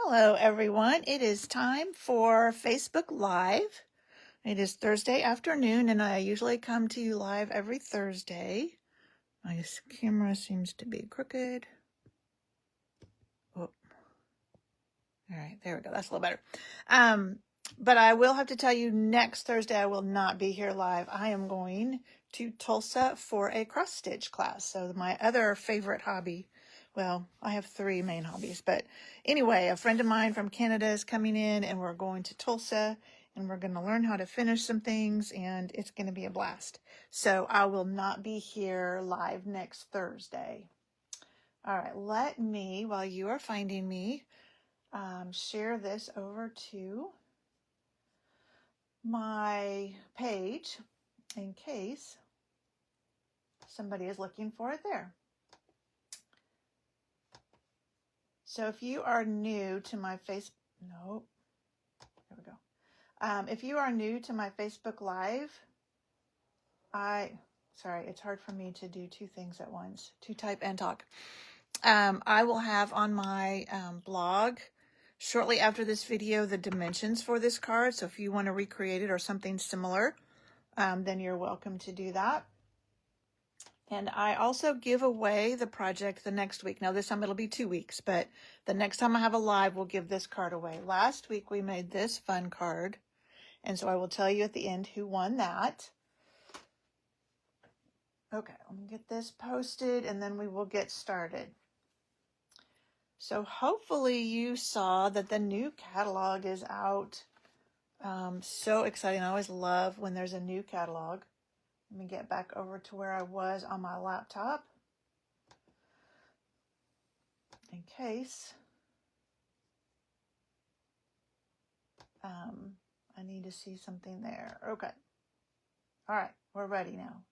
Hello, everyone. It is time for Facebook Live. It is Thursday afternoon, and I usually come to you live every Thursday. My camera seems to be crooked. Oh, all right, there we go. That's a little better. But I will have to tell you, next Thursday I will not be here live. I am going to Tulsa for a cross-stitch class. So my other favorite hobby. Well, I have three main hobbies, but anyway, a friend of mine from Canada is coming in and we're going to Tulsa and we're going to learn how to finish some things and it's going to be a blast. So I will not be here live next Thursday. All right, let me, while you are finding me, share this over to my page in case somebody is looking for it there. So if you are new to my there we go. If you are new to my Facebook Live, sorry, it's hard for me to do two things at once, to type and talk. I will have on my blog shortly after this video the dimensions for this card. So if you want to recreate it or something similar, then you're welcome to do that. And I also give away the project the next week. Now this time it'll be 2 weeks, but the next time I have a live, we'll give this card away. Last week we made this fun card. And so I will tell you at the end who won that. Okay, let me get this posted and then we will get started. So hopefully you saw that the new catalog is out. So exciting. I always love when there's a new catalog. Let me get back over to where I was on my laptop in case I need to see something there. Okay. All right, we're ready now.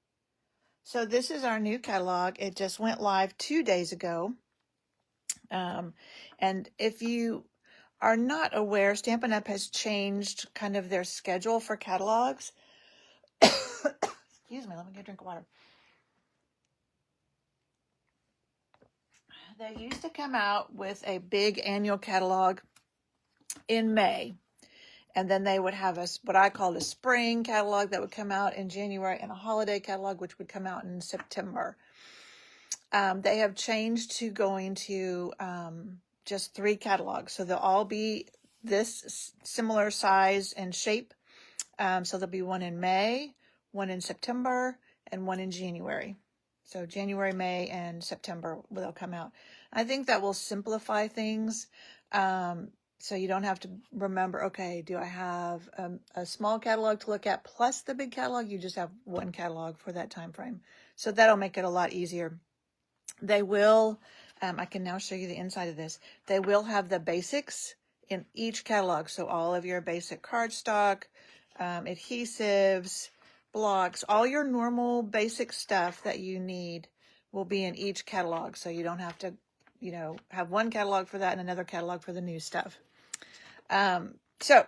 So this is our new catalog. It just went live 2 days ago. And if you are not aware, Stampin' Up! Has changed kind of their schedule for catalogs. Excuse me, let me get a drink of water. They used to come out with a big annual catalog in May. And then they would have what I called a spring catalog that would come out in January and a holiday catalog, which would come out in September. They have changed to going to just 3 catalogs. So they'll all be this similar size and shape. So there'll be one in May, one in September, and one in January. So January, May, and September they'll come out. I think that will simplify things. So you don't have to remember, okay, do I have a small catalog to look at plus the big catalog? You just have one catalog for that time frame. So that'll make it a lot easier. They will, I can now show you the inside of this. They will have the basics in each catalog. So all of your basic cardstock, adhesives, blocks, all your normal basic stuff that you need will be in each catalog. So you don't have to, have one catalog for that and another catalog for the new stuff. So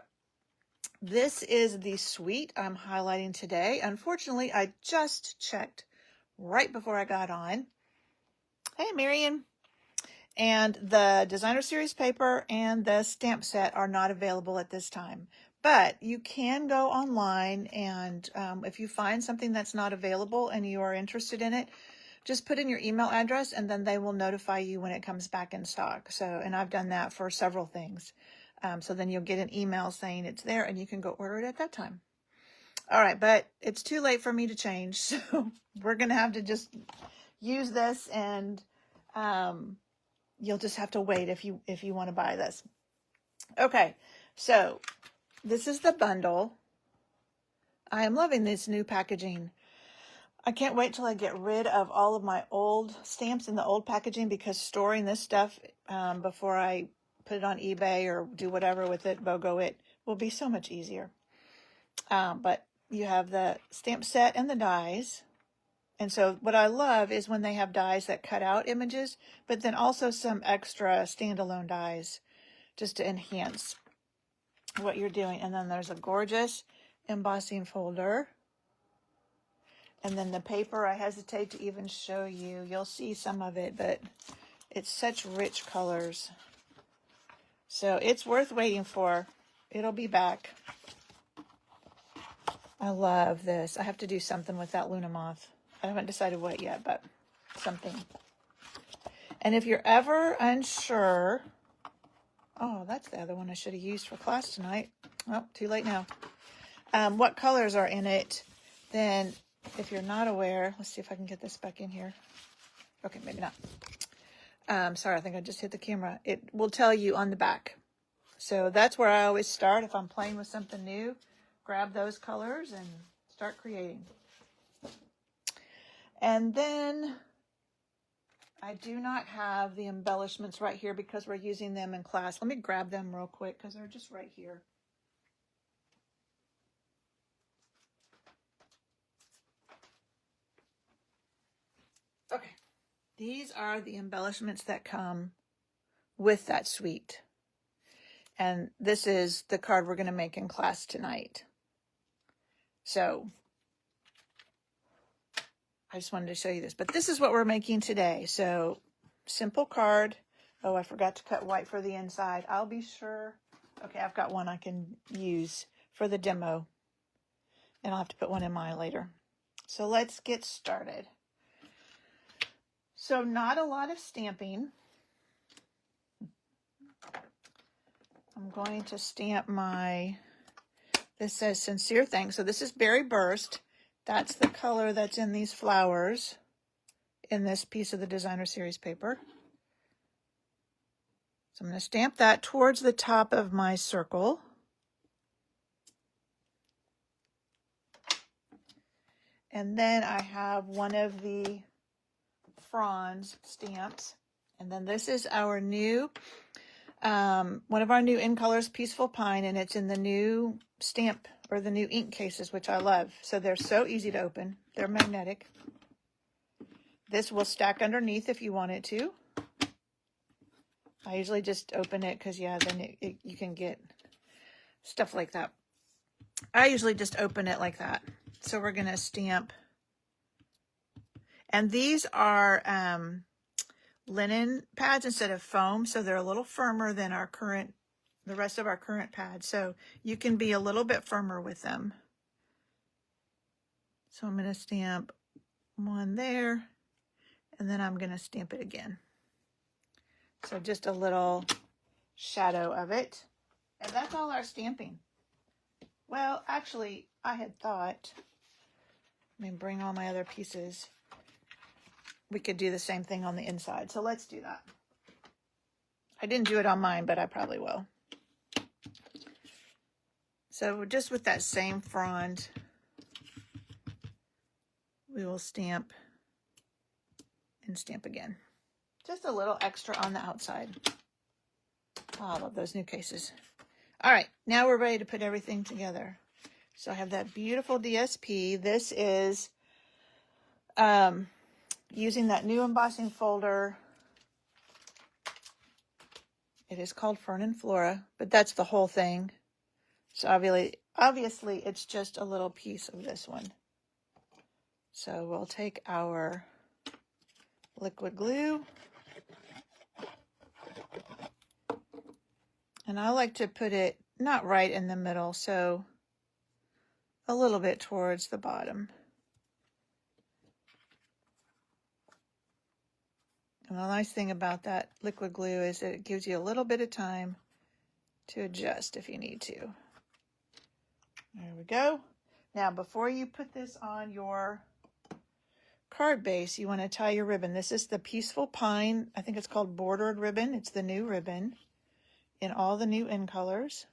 this is the suite I'm highlighting today. Unfortunately, I just checked right before I got on. Hey, Marion. And the designer series paper and the stamp set are not available at this time. But you can go online and if you find something that's not available and you are interested in it, just put in your email address and then they will notify you when it comes back in stock. So, and I've done that for several things. So then you'll get an email saying it's there and you can go order it at that time. All right, but it's too late for me to change. So we're going to have to just use this and you'll just have to wait if you want to buy this. Okay, so this is the bundle. I am loving this new packaging. I can't wait till I get rid of all of my old stamps in the old packaging because storing this stuff before I put it on eBay or do whatever with it, BOGO it, will be so much easier. But you have the stamp set and the dies. And so what I love is when they have dies that cut out images, but then also some extra standalone dies just to enhance what you're doing. And then there's a gorgeous embossing folder. And then the paper, I hesitate to even show you. You'll see some of it, but it's such rich colors. So it's worth waiting for. It'll be back. I love this. I have to do something with that Luna moth. I haven't decided what yet, but something. And if you're ever unsure, oh, that's the other one I should have used for class tonight. Oh, too late now. What colors are in it, then if you're not aware, let's see if I can get this back in here. Okay, maybe not. Sorry, I think I just hit the camera. It will tell you on the back. So that's where I always start. If I'm playing with something new, grab those colors and start creating. And then I do not have the embellishments right here because we're using them in class. Let me grab them real quick because they're just right here. Okay, these are the embellishments that come with that suite. And this is the card we're going to make in class tonight. So I just wanted to show you this. But this is what we're making today. So simple card. Oh, I forgot to cut white for the inside. I'll be sure. Okay, I've got one I can use for the demo. And I'll have to put one in mine later. So let's get started. So not a lot of stamping. I'm going to stamp my, this says sincere thanks. So this is Berry Burst. That's the color that's in these flowers in this piece of the designer series paper. So I'm going to stamp that towards the top of my circle. And then I have one of the fronds stamps. And then this is our new, one of our new in colors, Peaceful Pine, and it's in the new stamp or the new ink cases, which I love. So they're so easy to open. They're magnetic. This will stack underneath if you want it to. I usually just open it because, yeah, then you can get stuff like that. I usually just open it like that. So we're going to stamp. And these are linen pads instead of foam, so they're a little firmer than the rest of our current pads. So you can be a little bit firmer with them. So I'm going to stamp one there, and then I'm going to stamp it again. So just a little shadow of it. And that's all our stamping. Well, actually, I had thought, let me bring all my other pieces. We could do the same thing on the inside. So let's do that. I didn't do it on mine, but I probably will. So just with that same frond, we will stamp and stamp again. Just a little extra on the outside. Oh, I love those new cases. All right, now we're ready to put everything together. So I have that beautiful DSP. This is using that new embossing folder. It is called Fern and Flora, but that's the whole thing. So obviously it's just a little piece of this one. So we'll take our liquid glue. And I like to put it not right in the middle, so a little bit towards the bottom. And the nice thing about that liquid glue is that it gives you a little bit of time to adjust if you need to. There we go. Now, before you put this on your card base, you want to tie your ribbon. This is the Peaceful Pine. I think it's called bordered ribbon. It's the new ribbon in all the new in colors.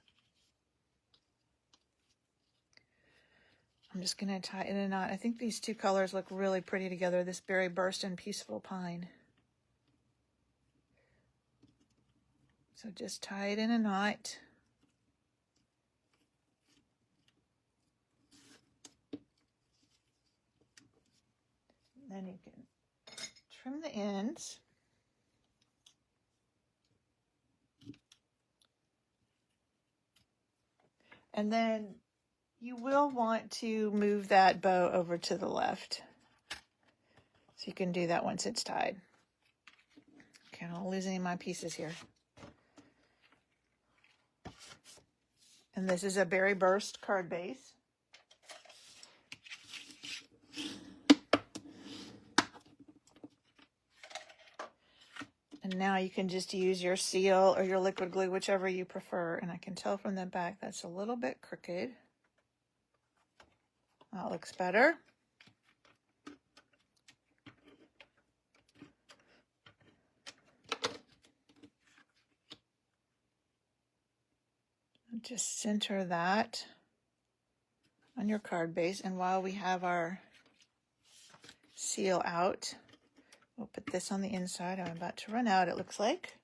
I'm just going to tie it in a knot. I think these two colors look really pretty together, this Berry Burst and Peaceful Pine. So just tie it in a knot. Then you can trim the ends. And then you will want to move that bow over to the left. So you can do that once it's tied. Okay, I don't lose any of my pieces here. And this is a Berry Burst card base. And now you can just use your seal or your liquid glue, whichever you prefer. And I can tell from the back that's a little bit crooked. That looks better. Just center that on your card base. And while we have our seal out, we'll put this on the inside. I'm about to run out, it looks like.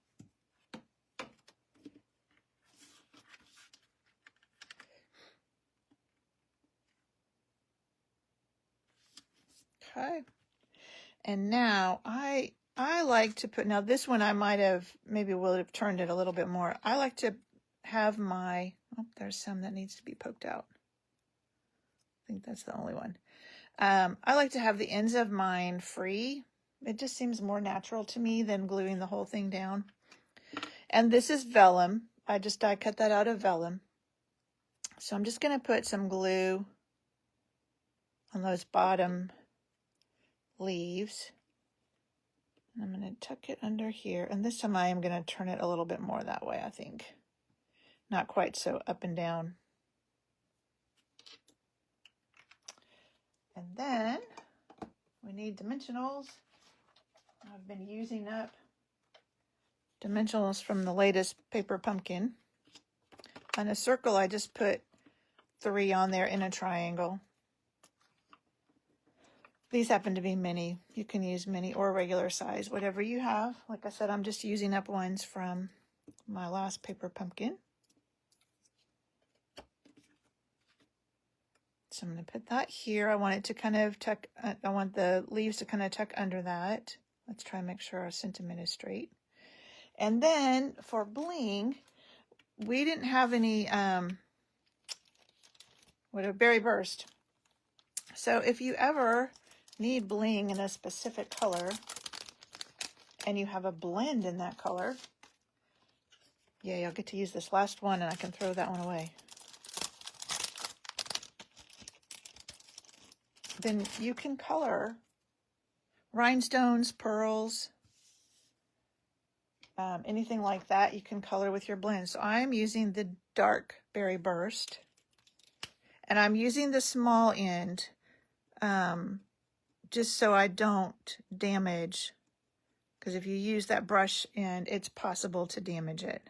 Okay. And now I like to put, now this one I might have, maybe would have turned it a little bit more. I like to have my, oh, there's some that needs to be poked out. I think that's the only one. I like to have the ends of mine free. It just seems more natural to me than gluing the whole thing down. And this is vellum. I die cut that out of vellum. So I'm just going to put some glue on those bottom leaves. I'm going to tuck it under here. And this time I am going to turn it a little bit more that way, I think. Not quite so up and down. And then we need dimensionals. I've been using up dimensionals from the latest paper pumpkin. On a circle, I just put 3 on there in a triangle. These happen to be mini. You can use mini or regular size, whatever you have. Like I said, I'm just using up ones from my last paper pumpkin. So I'm going to put that here. I want it to kind of tuck, I want the leaves to kind of tuck under that. Let's try and make sure our sentiment is straight. And then for bling, we didn't have any, Berry Burst. So if you ever need bling in a specific color and you have a blend in that color, yay, I'll get to use this last one and I can throw that one away. Then you can color rhinestones, pearls, anything like that. You can color with your blend. So I'm using the dark Berry Burst, and I'm using the small end just so I don't damage, because if you use that brush end, it's possible to damage it.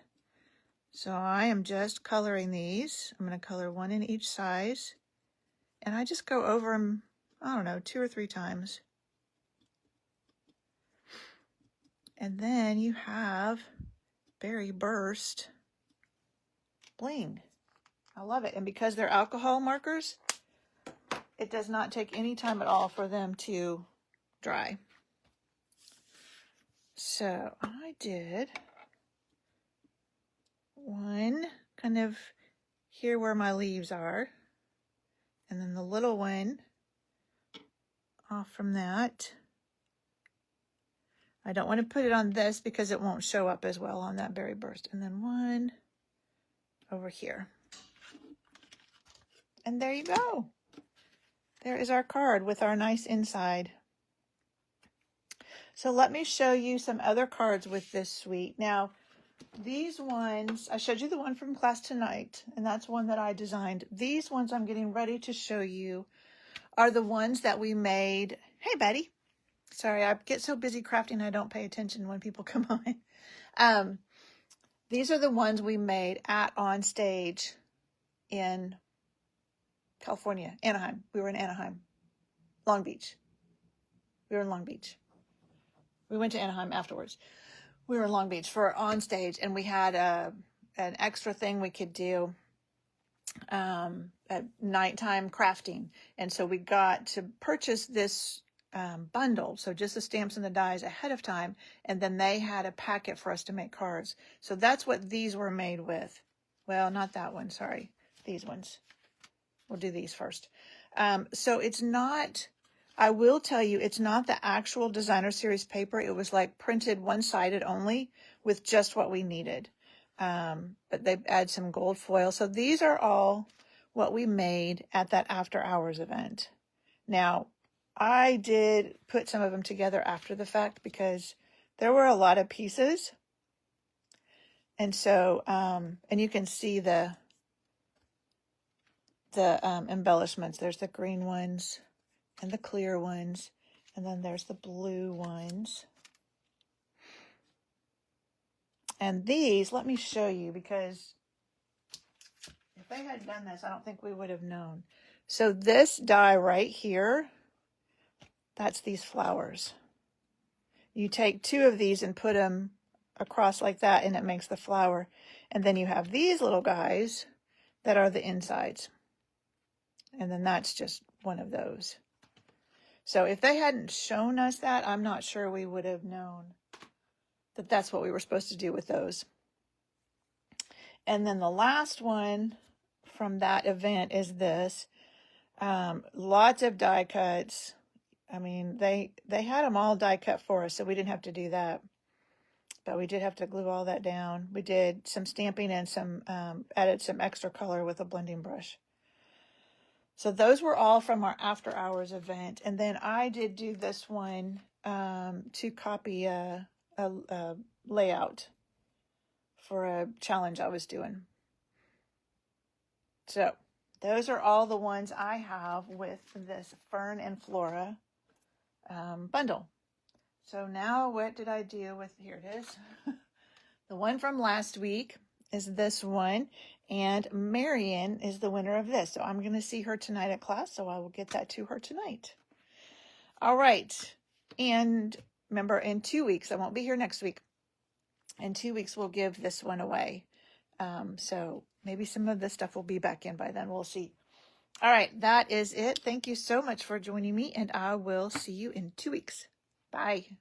So I am just coloring these. I'm going to color one in each size, and I just go over them, I don't know, 2 or 3 times. And then you have Berry Burst bling. I love it. And because they're alcohol markers, it does not take any time at all for them to dry. So I did one kind of here where my leaves are, and then the little one off from that. I don't want to put it on this because it won't show up as well on that Berry Burst. And then one over here. And there you go. There is our card with our nice inside. So let me show you some other cards with this suite. Now, these ones, I showed you the one from class tonight, and that's one that I designed. These ones I'm getting ready to show you are the ones that we made. Hey, Betty. Sorry, I get so busy crafting I don't pay attention when people come on. These are the ones we made on stage in California, Anaheim. We were in Anaheim. Long Beach. We were in Long Beach. We went to Anaheim afterwards. We were in Long Beach for on stage, and we had an extra thing we could do at nighttime crafting. And so we got to purchase this bundle, so just the stamps and the dies ahead of time, and then they had a packet for us to make cards. So that's what these were made with. Well, not that one, sorry. These ones. We'll do these first. So it's not, I will tell you, it's not the actual designer series paper. It was like printed one-sided only with just what we needed. but they add some gold foil. So these are all what we made at that after hours event. Now, I did put some of them together after the fact because there were a lot of pieces. And so, and you can see the embellishments. There's the green ones and the clear ones, and then there's the blue ones. And these, let me show you, because if they had done this, I don't think we would have known. So this die right here, that's these flowers. You take 2 of these and put them across like that, and it makes the flower. And then you have these little guys that are the insides. And then that's just one of those. So if they hadn't shown us that, I'm not sure we would have known that that's what we were supposed to do with those. And then the last one from that event is this. Lots of die cuts. I mean, they had them all die cut for us, so we didn't have to do that. But we did have to glue all that down. We did some stamping and some added some extra color with a blending brush. So those were all from our after hours event. And then I did do this one to copy a layout for a challenge I was doing. So those are all the ones I have with this Fern and Flora bundle. So now what did I do with, here it is. The one from last week is this one, and Marion is the winner of this. So I'm going to see her tonight at class, so I will get that to her tonight. All right. And remember, in 2 weeks, I won't be here next week. In 2 weeks, we'll give this one away. So maybe some of this stuff will be back in by then. We'll see. All right. That is it. Thank you so much for joining me, and I will see you in 2 weeks. Bye.